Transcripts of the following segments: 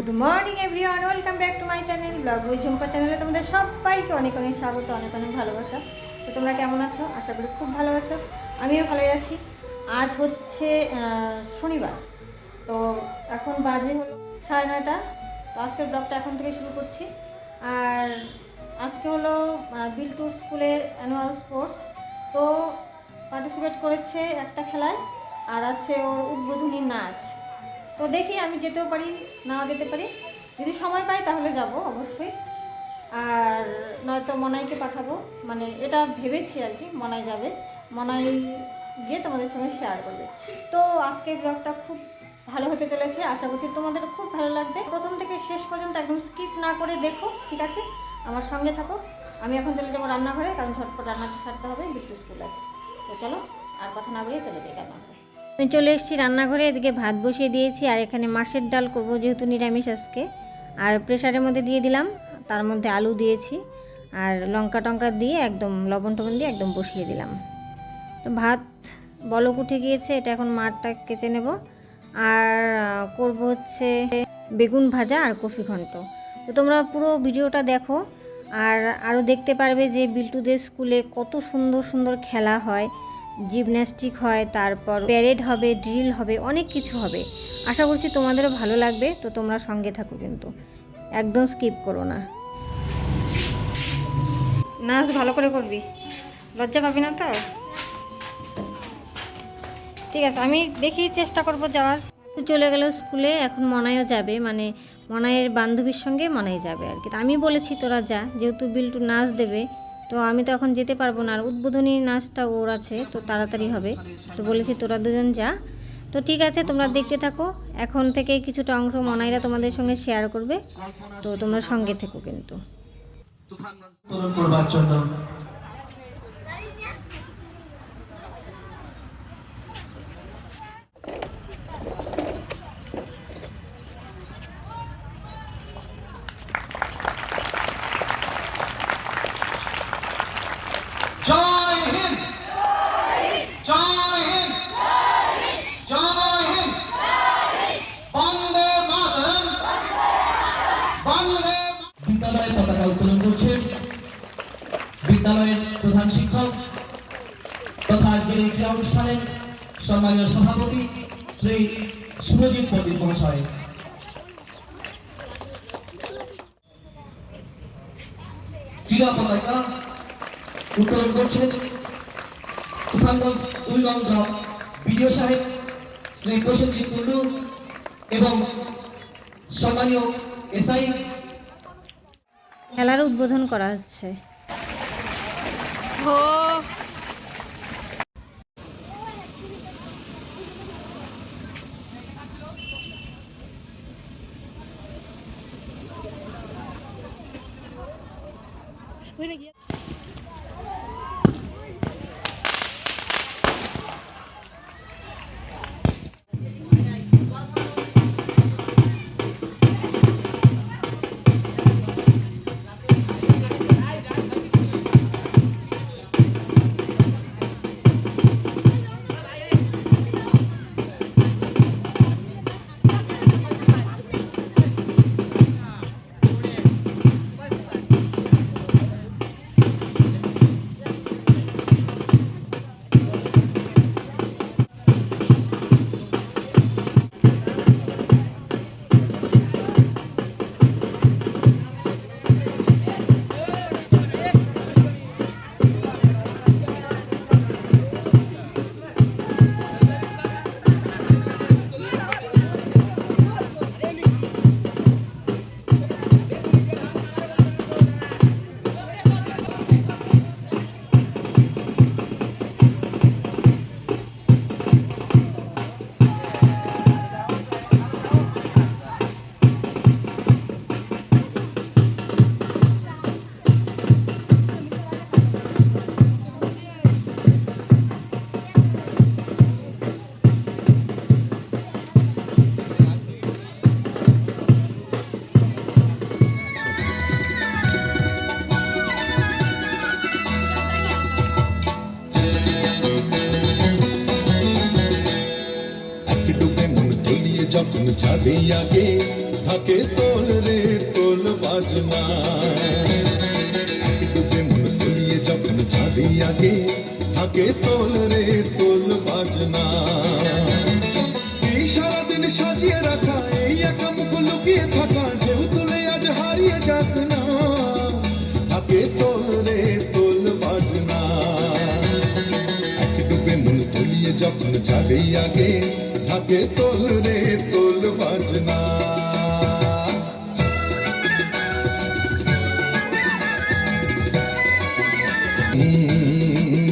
Good morning everyone, welcome back to my channel blog with Jhumpa চ্যানেলে তোমাদের সবাইকে অনেক অনেক স্বাগত, অনেক অনেক ভালোবাসা। তো তোমরা কেমন আছো? আশা করি খুব ভালো আছো, আমিও ভালোই আছি। আজ হচ্ছে শনিবার, তো এখন বাজে হলো 9:30। তো আজকের ব্লগটা এখন থেকে শুরু করছি। আর আজকে হলো বিল্টুর স্কুলের অ্যানুয়াল স্পোর্টস, তো পার্টিসিপেট করেছে একটা খেলায়, আর আছে ওর উদ্বোধনী নাচ। তো দেখি আমি যেতেও পারি, নাও যেতে পারি। যদি সময় পাই তাহলে যাব অবশ্যই, আর নয়তো মনাইকে পাঠাবো, মানে এটা ভেবেছি আর কি। মনাই যাবে, মনাই গিয়ে তোমাদের সঙ্গে শেয়ার করবে। তো আজকের ব্লগটা খুব ভালো হতে চলেছে, আশা করছি তোমাদের খুব ভালো লাগবে। প্রথম থেকে শেষ পর্যন্ত একদম স্কিপ না করে দেখো, ঠিক আছে? আমার সঙ্গে থাকো। আমি এখন চলে যাবো রান্নাঘরে, কারণ ঝটপট রান্নাটা সারতে হবে, বিল্টু স্কুল আছে। তো চলো, আর কথা না বলে চলে যাই রান্নাঘরে। আমি চলে এসেছি রান্নাঘরে, এদিকে ভাত বসিয়ে দিয়েছি, আর এখানে মাছের ডাল করব, যেহেতু নিরামিষ আজকে। আর প্রেসারের মধ্যে দিয়ে দিলাম, তার মধ্যে আলু দিয়েছি, আর লঙ্কা টঙ্কা দিয়ে একদম লবণ টবণ দিয়ে একদম বসিয়ে দিলাম। তো ভাত বলক উঠে গিয়েছে, এটা এখন মাঠটা কেচে নেব। আর করব হচ্ছে বেগুন ভাজা আর কফি ঘন্ট। তো তোমরা পুরো ভিডিওটা দেখো, আর আরও দেখতে পারবে যে বিল্টুদের স্কুলে কত সুন্দর সুন্দর খেলা হয়, জিমন্যাস্টিক হয়, তারপর প্যারেড হবে, ড্রিল হবে, অনেক কিছু হবে। আশা করছি তোমাদেরও ভালো লাগবে। তো তোমরা সঙ্গে থাকো, কিন্তু একদম স্কিপ করো না। নাচ ভালো করে করবি, লজ্জা পাবি না তো? ঠিক আছে, আমি দেখি চেষ্টা করব যাওয়ার। চলে গেল স্কুলে, এখন মনাইও যাবে, মানে মনাইয়ের বান্ধবীর সঙ্গে মনাই যাবে আর কি। আমি বলেছি তোরা যা, যেহেতু বিল্টু নাচ দেবে, তো আমি তো এখন যেতে পারবো না। আর উদ্বোধনী নাচটা ওর আছে, তো তাড়াতাড়ি হবে, তো বলেছি তোরা দুজন যা। তো ঠিক আছে, তোমরা দেখতে থাকো। এখন থেকে কিছুটা অংশ মনাইরা তোমাদের সঙ্গে শেয়ার করবে, তো তোমরা সঙ্গে থেকো কিন্তু। জয় হিন্দ, জয় হিন্দ, জয় হিন্দ, বন্দে মাতরম, বন্দে। বিদ্যালয়ের পতাকা উত্তোলন করছে বিদ্যালয়ের প্রধান শিক্ষক তথা আজকের এই ক্রীড়া অনুষ্ঠানের সম্মানীয় সভাপতি শ্রী সুরজিৎ পণ্ডিত মহাশয়। ক্রীড়া পতাকা উত্তোলন করছেন তুফানগঞ্জ 2 নং গ্রাম বিডিও সাহেব শ্রী প্রসেনজিৎ কুন্ডু এবং সম্মানীয় এসআই। খেলার উদ্বোধন করা হচ্ছে। যখন যাবে আগে থাকে তোল রে তোল বাজনা ডুবে মন তলিয়ে যখন যাবি আগে থাকে তোল রে তোল বাজনা এই সারাদিন সাজিয়ে রাখা এই একা মুখ লুকিয়ে থাকা ঢেউ তুলে আজ হারিয়ে যাক না থাকে তোল রে তোল বাজনা ডুবে মন তলিয়ে যখন যাবি আগে থাকে তোল রে তোল বাজনা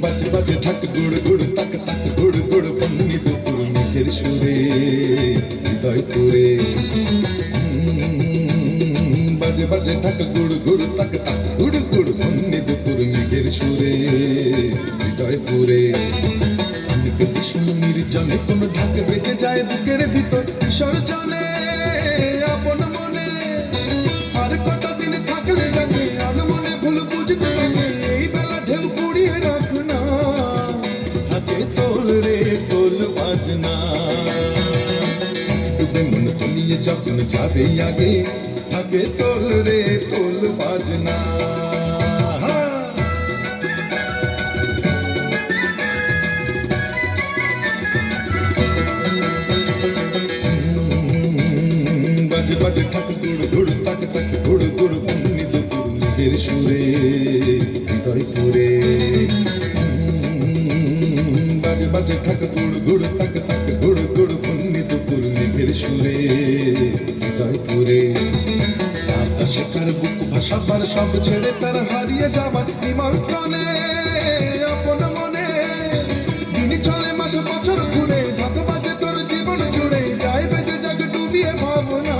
বাজে বাজে থাক গুড় গুড় তাক তাক গুড় গুড় বন্নি দুপুর মেঘের সুরে হৃদয় তোরে বাজে বাজে থাক গুড় গুড় তাক তাক গুড় গুড় বন্নি দুপুর মেঘের সুরে হৃদয় পুরে নির্জনে কোন ঢাক বেঁচে যায় বুকের ভিতর বিসর্জনে আপন মনে আর কটা দিন থাকলে যাবে আনমনে ভুল বুঝতে হবে এই বেলা ঢেউ কুড়িয়ে রাখ না থাকে তোল রে তোল বাজনা ডুবে মন তলিয়ে যখন যাবে আগে থাকে তোল রে তোল বাজনা বাজে বাজে থাক গুড় গুড় তাক তাক গুড় গুড় বন্নি দুপুর মেঘের সুরে হৃদয় পুরে বাজে বাজে থাক গুড় গুড় তাক তাক গুড় গুড় বন্নি দুপুর মেঘের সুরে হৃদয় পুরে আকাশে কার বুক ভাসাবার সব ছেড়ে তার হারিয়ে যাবার নিমন্ত্রণে আপন মনে দিন চলে মাস বছর ঘুরে ঢাক বাজে তোর জীবন জুড়ে যায় বেজে যাক ডুবিয়ে ভাবনা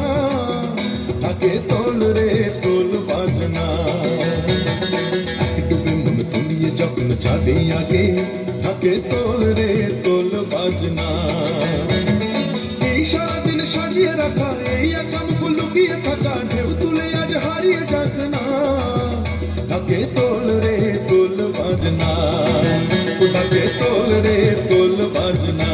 থাকে তোল রে তোল বাজনা ডুবে মন তলিয়ে যখন যাবে আগে থাকে তোল রে তোল বাজনা এই সারাদিন সাজিয়ে রাখা এই একা মুখ লুকিয়ে থাকা ঢেউ তুলে আজ হারিয়ে যাক না থাকে তোল রে তোল বাজনা থাকে তোল রে তোল বাজনা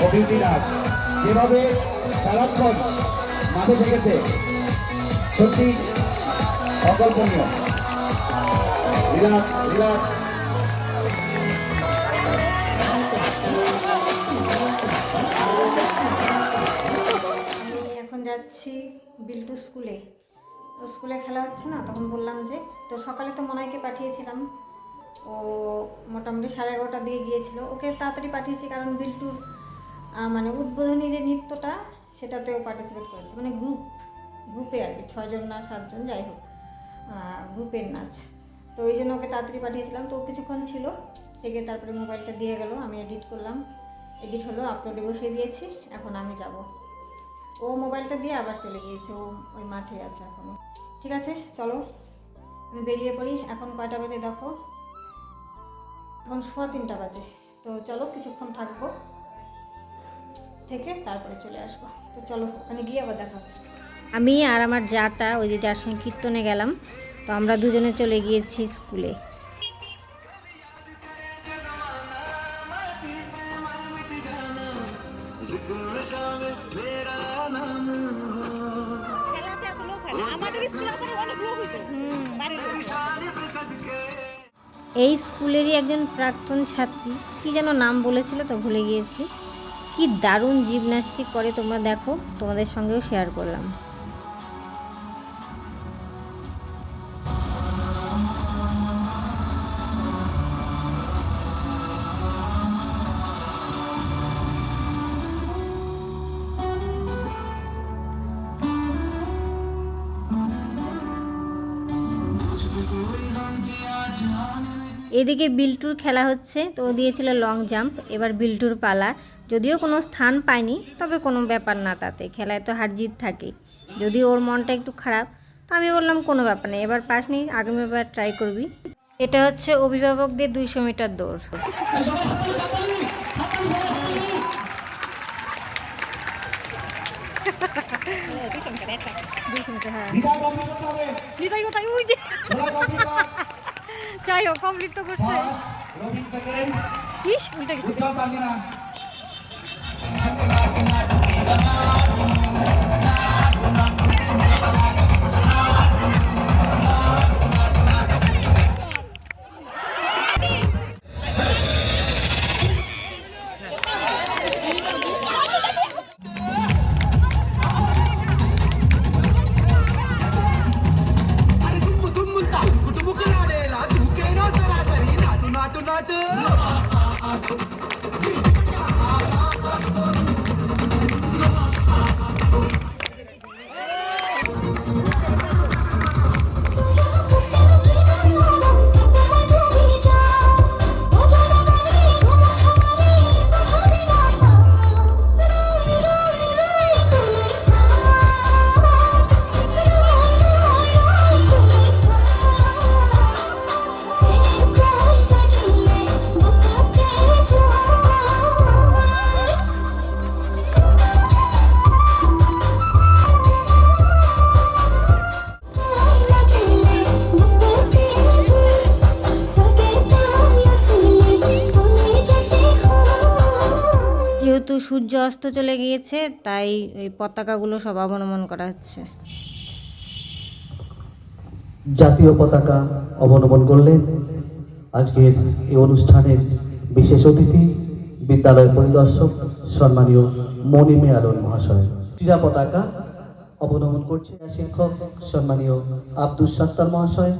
অভিবিনাশ যেভাবে সারাক্ষণ মাঠে থেকেছে সত্যি অকল্পনীয়। Relax relax. আমি এখন যাচ্ছি বিল্টু স্কুলে। তো স্কুলে খেলা হচ্ছে না, তখন বললাম যে তো সকালে তো মনাইকে পাঠিয়েছিলাম, ও মোটামুটি 11:30টার দিকে গিয়েছিল। ওকে তাড়াতাড়ি পাঠিয়েছি কারণ বিল্টুর মানে উদ্বোধনী যে নৃত্যটা সেটাতেও পার্টিসিপেট করেছে, মানে গ্রুপে আর কি, 6 জন না 7 জন যাই হোক, গ্রুপের নাচ। তো ওই জন্য ওকে তাড়াতাড়ি পাঠিয়েছিলাম। তো কিছুক্ষণ ছিল থেকে তারপরে মোবাইলটা দিয়ে গেল, আমি এডিট করলাম, এডিট হলো, আপলোডে বসিয়ে দিয়েছি। এখন আমি যাব, ও মোবাইলটা দিয়ে আবার চলে গিয়েছে, ও ওই মাঠে আছে এখনও। ঠিক আছে চলো আমি বেরিয়ে পড়ি। এখন কয়টা বাজে দেখো, এখন 3:15 বাজে। তো চলো কিছুক্ষণ থাকবো, থেকে তারপরে চলে আসবো। তো চলো ওখানে গিয়ে আবার দেখা হচ্ছে। আমি আর আমার যাটা, ওই যে যার সঙ্গে কীর্তনে গেলাম, তো আমরা দুজনে চলে গিয়েছি স্কুলে। এই স্কুলেরই একজন প্রাক্তন ছাত্রী, কি যেন নাম বলেছিল তো ভুলে গিয়েছি, কি দারুণ জিমন্যাস্টিক করে তোমরা দেখো, তোমাদের সঙ্গেও শেয়ার করলাম। এদিকে বিল্টুর খেলা হচ্ছে, তো ও দিয়েছিল লং জাম্প, এবার বিল্টুর পালা। যদিও কোনো স্থান পায়নি, তবে কোনো ব্যাপার না, তাতে খেলায় তো হার জিত থাকেই। যদিও ওর মনটা একটু খারাপ, তো আমি বললাম কোনো ব্যাপার নেই, এবার পাস নেই, আগামীবার ট্রাই করবি। এটা হচ্ছে অভিভাবকদের 200 মিটার দৌড়। যাই হোক, কমপ্লিট তো করছে। ইস, উল্টে গেছে। যেহেতু সূর্য অস্ত চলে গিয়েছে, তাই এই পতাকাগুলো সব অবনমন করা হচ্ছে। জাতীয় পতাকা অবনমন করলেন আজকের এই অনুষ্ঠানের বিশেষ অতিথি, বিদ্যালয় পরিদর্শক সম্মানীয় মনিমে আলম মহাশয়। ক্রীড়া পতাকা অবনমন করছে শিক্ষক সম্মানীয় আব্দুল সাত্তার মহাশয়,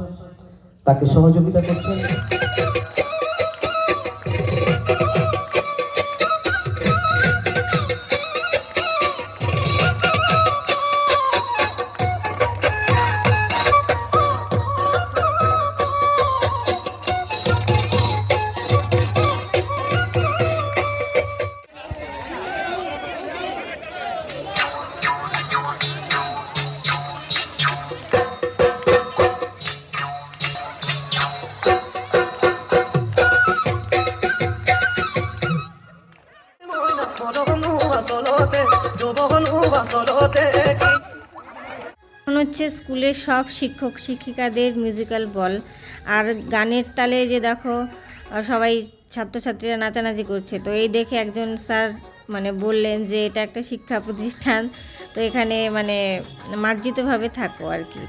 তাকে সহযোগিতা করছেন এখন হচ্ছে স্কুলের সব শিক্ষক শিক্ষিকাদের মিউজিক্যাল বল, আর গানের তালে যে দেখো সবাই ছাত্রছাত্রীরা নাচানাচি করছে। তো এই দেখে একজন স্যার মানে বললেন যে এটা একটা শিক্ষা প্রতিষ্ঠান, তো এখানে মানে মার্জিতভাবে থাকো আর কি।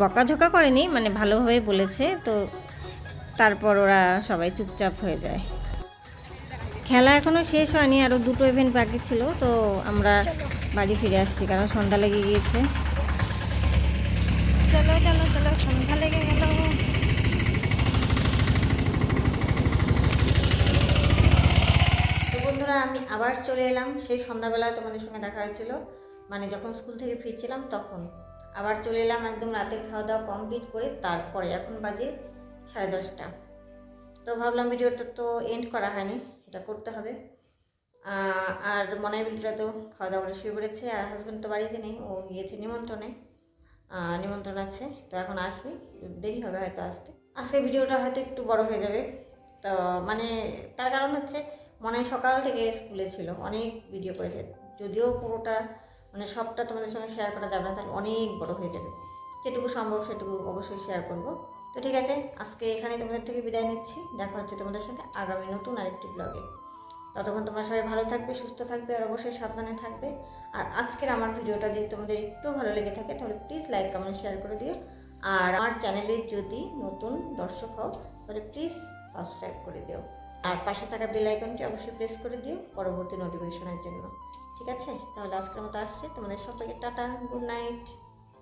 বকাঝকা করেনি, মানে ভালোভাবে বলেছে। তো তারপর ওরা সবাই চুপচাপ হয়ে যায়। খেলা এখনও শেষ হয়নি, আরও 2টো ইভেন্ট বাকি ছিল। তো আমরা বাড়ি ফিরে আসছি, কারণ সন্ধ্যা লেগে গিয়েছে। চলো চলো চলো, সন্ধ্যা লেগে গেল। তো বন্ধুরা, আমি আবার চলে এলাম। সেই সন্ধ্যাবেলায় তোমাদের সঙ্গে দেখা হয়েছিল, মানে যখন স্কুল থেকে ফিরছিলাম তখন আবার চলে এলাম একদম রাতের খাওয়া দাওয়া কমপ্লিট করে। তারপরে এখন বাজে 10:30। তো ভাবলাম ভিডিওটা তো এন্ড করা হয়নি, এটা করতে হবে। আর মনের ভিডিওটা তো খাওয়া দাওয়া করে শুয়ে পড়েছে, আর হাজব্যান্ড তো বাড়িতে নেই, ও গিয়েছে নিমন্ত্রণ আছে। তো এখন আসলে দেরি হবে হয়তো আসতে। আজকে ভিডিওটা হয়তো একটু বড় হয়ে যাবে। তো মানে তার কারণ হচ্ছে মনে সকাল থেকে স্কুলে ছিল, অনেক ভিডিও করেছে। যদিও পুরোটা মানে সবটা তোমাদের সঙ্গে শেয়ার করা যাবে না, তাহলে অনেক বড় হয়ে যাবে। যেটুকু সম্ভব সেটুকু অবশ্যই শেয়ার করব। তো ঠিক আছে, আজকে এখানে তোমাদের থেকে বিদায় নিচ্ছি। দেখা হচ্ছে তোমাদের সঙ্গে আগামী নতুন আরেকটি ব্লগে। ততক্ষণ তোমরা সবাই ভালো থাকবে, সুস্থ থাকবে, আর অবশ্যই সাবধানে থাকবে। আর আজকের আমার ভিডিওটা যদি তোমাদের একটু ভালো লেগে থাকে, তাহলে প্লিজ লাইক কমেন্ট শেয়ার করে দিও। আর আমার চ্যানেলে যদি নতুন দর্শক হও, তাহলে প্লিজ সাবস্ক্রাইব করে দিও। আর পাশে থাকা বেল আইকনটি অবশ্যই প্রেস করে দিও পরবর্তী নোটিফিকেশনের জন্য। ঠিক আছে, তাহলে আজকের মতো আসছে। তোমাদের সবাইকে টাটা, গুড নাইট।